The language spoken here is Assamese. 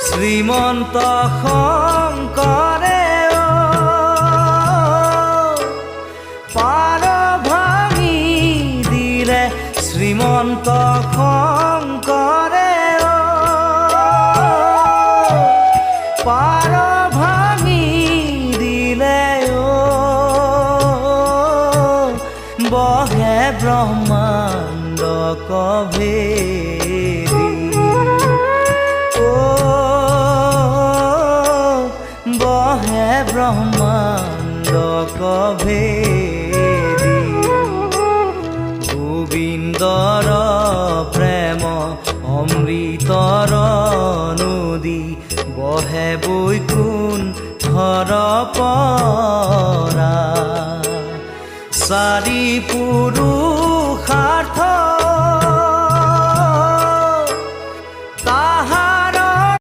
শ্ৰীমন্ত শঙ্কৰে পাৰ ভাঙি দিলে শ্ৰীমন্ত শঙ্কৰে পাৰ ভাঙি দিলে বহে ব্ৰহ্মাণ্ড কভেদি বহে ব্ৰহ্মাণ্ড কভেদি গোবিন্দৰ প্ৰেম অমৃতৰ নদী বহে বৈকুণ্ঠৰ পৰা চাৰি পুৰুষাৰ